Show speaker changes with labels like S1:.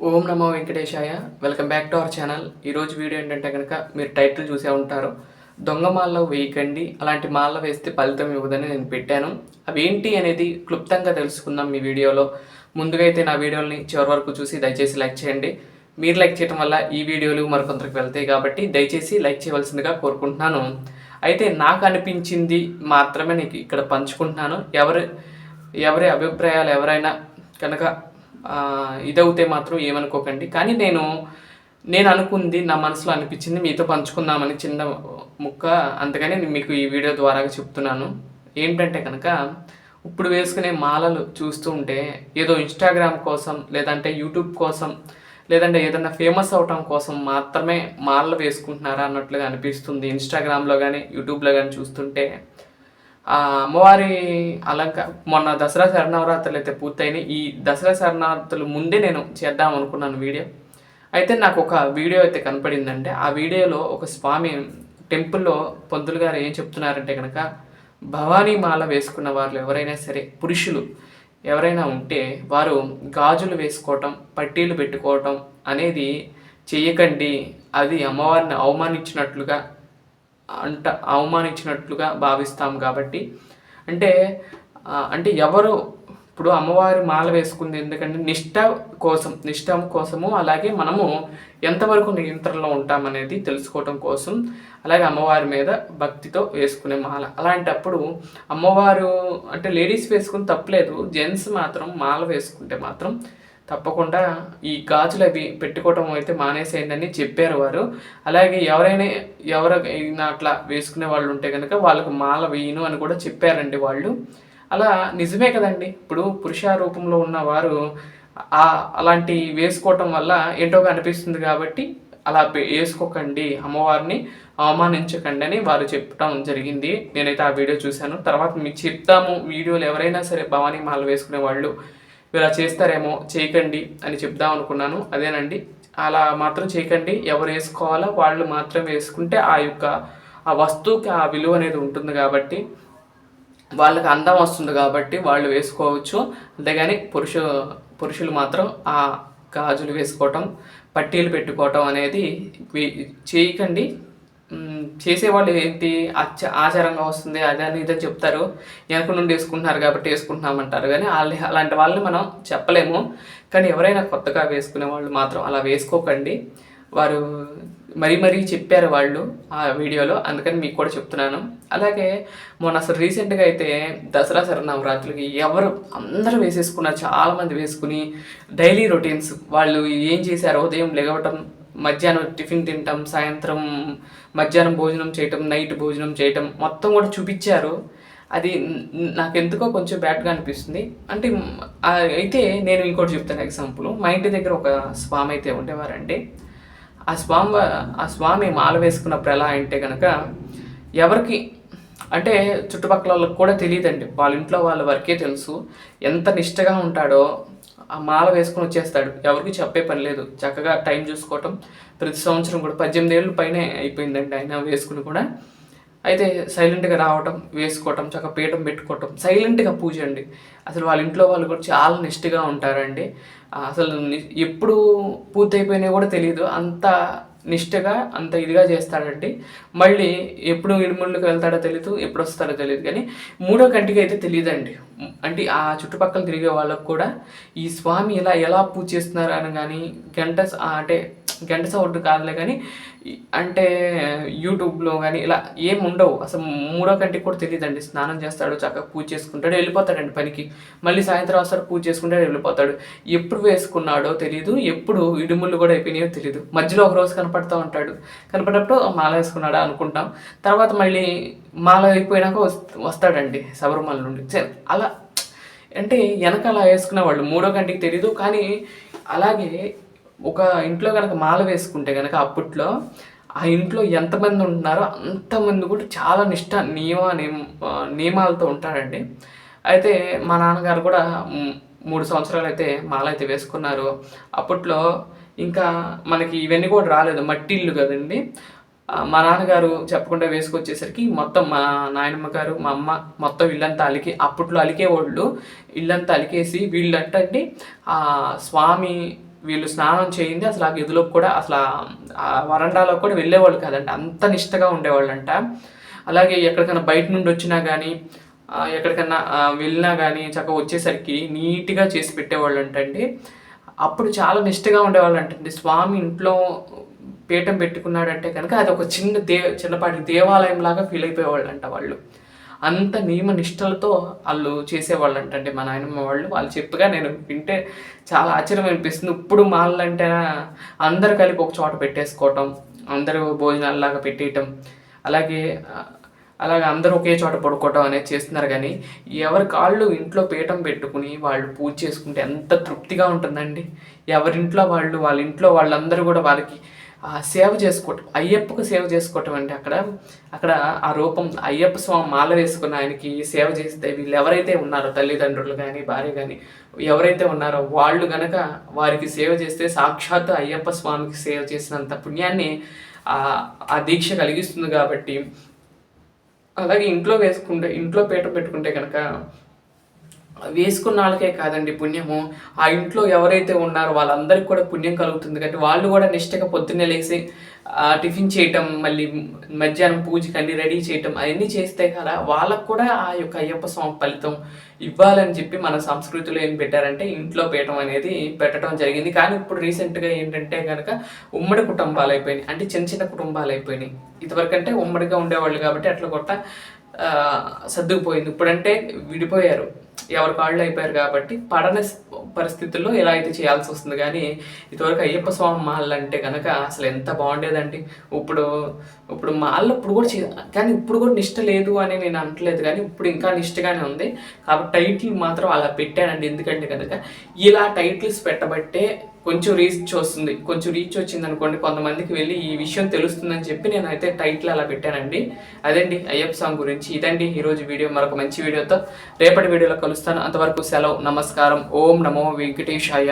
S1: Om Namo Venkatesaya. Welcome back to our channel. ఈరోజు video ఏంటంటే కనుక మీరు టైటిల్ చూసే ఉంటారు. దొంగ మాల్లో వేయకండి, అలాంటి మాల్లో వేస్తే ఫలితం ఇవ్వదని నేను పెట్టాను. అవేంటి అనేది క్లుప్తంగా తెలుసుకుందాం మీ వీడియోలో. ముందుగా అయితే నా వీడియోని చివరి వరకు చూసి దయచేసి లైక్ చేయండి. మీరు లైక్ చేయడం వల్ల ఈ వీడియోలు మరికొందరికి వెళ్తాయి కాబట్టి దయచేసి లైక్ చేయవలసిందిగా కోరుకుంటున్నాను. అయితే నాకు అనిపించింది మాత్రమే నీకు ఇక్కడ పంచుకుంటున్నాను. ఎవరి అభిప్రాయాలు ఎవరైనా కనుక ఇదవుతే మాత్రం ఏమనుకోకండి. కానీ నేను అనుకుంది, నా మనసులో అనిపించింది మీతో పంచుకుందామని చిన్న ముక్క, అందుకని నేను మీకు ఈ వీడియో ద్వారా చెప్తున్నాను. ఏంటంటే కనుక ఇప్పుడు వేసుకునే మాలలు చూస్తూ ఉంటే ఏదో ఇన్స్టాగ్రామ్ కోసం, లేదంటే యూట్యూబ్ కోసం, లేదంటే ఏదన్నా ఫేమస్ అవటం కోసం మాత్రమే మాలలు వేసుకుంటున్నారా అన్నట్లుగా అనిపిస్తుంది. ఇన్స్టాగ్రామ్లో కానీ యూట్యూబ్లో కానీ చూస్తుంటే అమ్మవారి మొన్న దసరా శరణవరాత్రులు అయితే పూర్తయినాయి. ఈ దసరా శరణవరాత్రులు ముందే నేను చేద్దాం అనుకున్నాను వీడియో. అయితే నాకు ఒక వీడియో అయితే కనపడిందంటే, ఆ వీడియోలో ఒక స్వామి టెంపుల్లో పంతులు గారు ఏం చెప్తున్నారంటే కనుక, భవానీ మాల వేసుకున్న వాళ్ళు ఎవరైనా సరే, పురుషులు ఎవరైనా ఉంటే వారు గాజులు వేసుకోవటం, పట్టీలు పెట్టుకోవటం అనేది చెయ్యకండి. అది అమ్మవారిని అవమానించినట్లుగా భావిస్తాం కాబట్టి. అంటే అంటే ఎవరు ఇప్పుడు అమ్మవారి మాల వేసుకుంది ఎందుకంటే నిష్ట కోసము, అలాగే మనము ఎంతవరకు నియంత్రణలో ఉంటామనేది తెలుసుకోవటం కోసం, అలాగే అమ్మవారి మీద భక్తితో వేసుకునే మాల. అలాంటప్పుడు అమ్మవారు అంటే లేడీస్ వేసుకుని తప్పలేదు, జెంట్స్ మాత్రం మాల వేసుకుంటే మాత్రం తప్పకుండా ఈ గాజులు అవి పెట్టుకోవటం అయితే మానేసేయండి చెప్పారు వారు. అలాగే ఎవరైనా అట్లా వేసుకునే వాళ్ళు ఉంటే కనుక వాళ్ళకు మాల వేయను అని కూడా చెప్పారండి వాళ్ళు. అలా నిజమే కదండి. ఇప్పుడు పురుష రూపంలో ఉన్న వారు అలాంటి వేసుకోవటం వల్ల ఏంటో అనిపిస్తుంది కాబట్టి అలా వేసుకోకండి, అమ్మవారిని అవమానించకండి అని వారు చెప్పడం జరిగింది. నేనైతే ఆ వీడియో చూశాను. తర్వాత మీకు చెప్తాము, వీడియోలు ఎవరైనా సరే భవానీ మాల వేసుకునే వాళ్ళు ఇలా చేస్తారేమో, చేయకండి అని చెప్దాం అనుకున్నాను. అదేనండి, అలా మాత్రం చేయకండి. ఎవరు వేసుకోవాలో వాళ్ళు మాత్రం వేసుకుంటే ఆ వస్తువుకి ఆ విలువ అనేది ఉంటుంది కాబట్టి, వాళ్ళకి అందం వస్తుంది కాబట్టి వాళ్ళు వేసుకోవచ్చు. అంతేగాని పురుషులు మాత్రం ఆ గాజులు వేసుకోవటం, పట్టీలు పెట్టుకోవటం అనేది చేయకండి. చేసేవాళ్ళు ఏంటి ఆచారంగా వస్తుంది అదని ఇదని చెప్తారు, వెనక నుండి వేసుకుంటున్నారు కాబట్టి వేసుకుంటున్నామంటారు. కానీ అలాంటి వాళ్ళని మనం చెప్పలేము. కానీ ఎవరైనా కొత్తగా వేసుకునే వాళ్ళు మాత్రం అలా వేసుకోకండి. వారు మరీ చెప్పారు వాళ్ళు ఆ వీడియోలో, అందుకని మీకు కూడా చెప్తున్నాను. అలాగే మొన్న అసలు రీసెంట్గా అయితే దసరా శరణవరాత్రులకి అందరూ వేసేసుకున్నారు. చాలామంది వేసుకుని డైలీ రొటీన్స్ వాళ్ళు ఏం చేశారు, ఉదయం లెగవటం, మధ్యాహ్నం టిఫిన్ తినటం, సాయంత్రం మధ్యాహ్నం భోజనం చేయటం, నైట్ భోజనం చేయటం మొత్తం కూడా చూపించారు. అది నాకు ఎందుకో కొంచెం బ్యాడ్గా అనిపిస్తుంది. అంటే అయితే నేను ఇంకోటి చెప్తాను ఎగ్జాంపుల్. మా ఇంటి దగ్గర ఒక స్వామి అయితే ఉండేవారండి. ఆ స్వామి మాల వేసుకున్నప్పుడు ఎలా అంటే కనుక ఎవరికి అంటే చుట్టుపక్కల వాళ్ళకి కూడా తెలియదండి, వాళ్ళ ఇంట్లో వాళ్ళ వరకే తెలుసు ఎంత నిష్టగా ఉంటాడో. ఆ మాల వేసుకొని వచ్చేస్తాడు, ఎవరికి చెప్పే పని లేదు. చక్కగా టైం చూసుకోవటం, ప్రతి సంవత్సరం కూడా 18 ఏళ్ళు పైనే అయిపోయిందండి ఆయన వేసుకుని కూడా. అయితే సైలెంట్గా రావటం, వేసుకోవటం, చక్కగా పీఠం పెట్టుకోవటం, సైలెంట్గా పూజ అండి. అసలు వాళ్ళ ఇంట్లో వాళ్ళు కూడా చాలా నిష్ఠగా ఉంటారండి. అసలు ఎప్పుడు పూర్తయిపోయినా కూడా తెలియదు, అంత నిష్ఠగా అంత ఇదిగా చేస్తాడండి. మళ్ళీ ఎప్పుడు ఇడుముళ్ళకి వెళ్తాడో తెలియదు, ఎప్పుడు వస్తాడో తెలియదు. కానీ మూడో కంటికి అయితే తెలియదండి. అంటే ఆ చుట్టుపక్కల తిరిగే వాళ్ళకు కూడా ఈ స్వామి ఎలా పూజ చేస్తున్నారు అని కానీ గంట సౌండ్ కాదులే కానీ అంటే యూట్యూబ్లో కానీ ఇలా ఏం ఉండవు. అసలు మూడో కంటికి కూడా తెలియదండి. స్నానం చేస్తాడు, చక్కగా పూజ చేసుకుంటాడు, వెళ్ళిపోతాడండి పనికి. మళ్ళీ సాయంత్రం వస్తాడు, పూజ చేసుకుంటాడు, వెళ్ళిపోతాడు. ఎప్పుడు వేసుకున్నాడో తెలియదు, ఎప్పుడు ఇడుముళ్ళు కూడా అయిపోయినాయో తెలియదు. మధ్యలో ఒక రోజు కనపడుతూ ఉంటాడు, కనపడినప్పుడు మాల వేసుకున్నాడా అనుకుంటాం. తర్వాత మళ్ళీ మాల అయిపోయినాక వస్తాడండి శబరిమల నుండి. అలా అంటే వెనకాల వేసుకునే వాళ్ళు మూడో కంటికి తెలియదు. కానీ అలాగే ఒక ఇంట్లో కనుక మాల వేసుకుంటే కనుక అప్పట్లో ఆ ఇంట్లో ఎంతమంది ఉంటున్నారో అంతమంది కూడా చాలా నియమాలతో ఉంటారండి. అయితే మా నాన్నగారు కూడా 3 సంవత్సరాలు అయితే మాల అయితే వేసుకున్నారు. అప్పట్లో ఇంకా మనకి ఇవన్నీ కూడా రాలేదు, మట్టి ఇల్లు కదండి. మా నాన్నగారు చెప్పకుండా వేసుకొచ్చేసరికి మొత్తం మా నాయనమ్మ గారు, మా అమ్మ మొత్తం ఇల్లంతా అప్పట్లో అలికేవాళ్ళు. ఇల్లంతా అలికేసి వీళ్ళంటే స్వామి వీళ్ళు స్నానం చేయింది అసలు ఆ గదిలోకి కూడా అసలు ఆ వరండాలో కూడా వెళ్ళేవాళ్ళు కాదంట, అంత నిష్టగా ఉండేవాళ్ళంట. అలాగే ఎక్కడికైనా బయట నుండి వచ్చినా కానీ ఎక్కడికన్నా వెళ్ళినా కానీ చక్కగా వచ్చేసరికి నీట్గా చేసి పెట్టేవాళ్ళంటండి. అప్పుడు చాలా నిష్టగా ఉండేవాళ్ళంటండి. స్వామి ఇంట్లో పీఠం పెట్టుకున్నాడంటే కనుక అది ఒక చిన్నపాటి దేవాలయం లాగా ఫీల్ అయిపోయేవాళ్ళంట వాళ్ళు. అంత నియమ నిష్టలతో వాళ్ళు చేసేవాళ్ళంటండి మా నాయనమ్మ వాళ్ళు. వాళ్ళు చెప్పగా నేను వింటే చాలా ఆశ్చర్యం అనిపిస్తుంది. ఇప్పుడు మాళ్ళంటే అందరు కలిపి ఒక చోట పెట్టేసుకోవటం, అందరూ భోజనాలలాగా పెట్టేయటం, అలాగే అందరూ ఒకే చోట పడుకోవటం అనేది చేస్తున్నారు. కానీ ఎవరి కాళ్ళు ఇంట్లో పీఠం పెట్టుకుని వాళ్ళు పూజ చేసుకుంటే ఎంత తృప్తిగా ఉంటుందండి. ఎవరింట్లో వాళ్ళ ఇంట్లో వాళ్ళందరూ కూడా వాళ్ళకి సేవ చేసుకోవటం, అయ్యప్పకు సేవ చేసుకోవటం అండి. అక్కడ ఆ రూపం అయ్యప్ప స్వామి మాల వేసుకున్న ఆయనకి సేవ చేస్తే వీళ్ళు ఎవరైతే ఉన్నారో తల్లిదండ్రులు కానీ భార్య కానీ ఎవరైతే ఉన్నారో వాళ్ళు గనక వారికి సేవ చేస్తే సాక్షాత్ అయ్యప్ప స్వామికి సేవ చేసినంత పుణ్యాన్ని ఆ దీక్ష కలిగిస్తుంది. కాబట్టి అలాగే ఇంట్లో పీట పెట్టుకుంటే కనుక వేసుకున్న వాళ్ళకే కాదండి పుణ్యము, ఆ ఇంట్లో ఎవరైతే ఉన్నారో వాళ్ళందరికీ కూడా పుణ్యం కలుగుతుంది. కాబట్టి వాళ్ళు కూడా నిష్టగా పొద్దున్నే లేచి టిఫిన్ చేయటం, మళ్ళీ మధ్యాహ్నం పూజకి అన్ని రెడీ చేయటం అవన్నీ చేస్తే కదా వాళ్ళకు కూడా ఆ యొక్క అయ్యప్ప స్వామి ఫలితం ఇవ్వాలని చెప్పి మన సంస్కృతిలో ఏం పెట్టారంటే ఇంట్లో పీఠం అనేది పెట్టడం జరిగింది. కానీ ఇప్పుడు రీసెంట్గా ఏంటంటే కనుక ఉమ్మడి కుటుంబాలు అయిపోయినాయి, అంటే చిన్న కుటుంబాలు అయిపోయినాయి. ఇదివరకు అంటే ఉమ్మడిగా ఉండేవాళ్ళు కాబట్టి అట్లా కొట్ట సర్దుకుపోయింది. ఇప్పుడంటే విడిపోయారు, ఎవరి కాళ్ళు అయిపోయారు. కాబట్టి పడని పరిస్థితుల్లో ఎలా అయితే చేయాల్సి వస్తుంది. కానీ ఇదివరకు అయ్యప్ప స్వామి మాలలు అంటే కనుక అసలు ఎంత బాగుండేదండి. ఇప్పుడు మాల్లో ఇప్పుడు కూడా కానీ ఇప్పుడు కూడా నిష్ట లేదు అని నేను అనట్లేదు, కానీ ఇప్పుడు ఇంకా నిష్టగానే ఉంది. కాబట్టి టైటిల్ మాత్రం అలా పెట్టానండి. ఎందుకంటే కనుక ఇలా టైటిల్స్ పెట్టబట్టే కొంచెం రీచ్ వచ్చింది అనుకోండి, కొంతమందికి వెళ్ళి ఈ విషయం తెలుస్తుందని చెప్పి నేను అయితే టైటిల్ అలా పెట్టానండి. అదండి అయ్యప్ప స్వామి గురించి. ఇదండి ఈరోజు వీడియో. మరొక మంచి వీడియోతో రేపటి వీడియోలో కలుస్తాను. అంతవరకు సెలవు, నమస్కారం. ఓం నమో వెంకటేశాయ.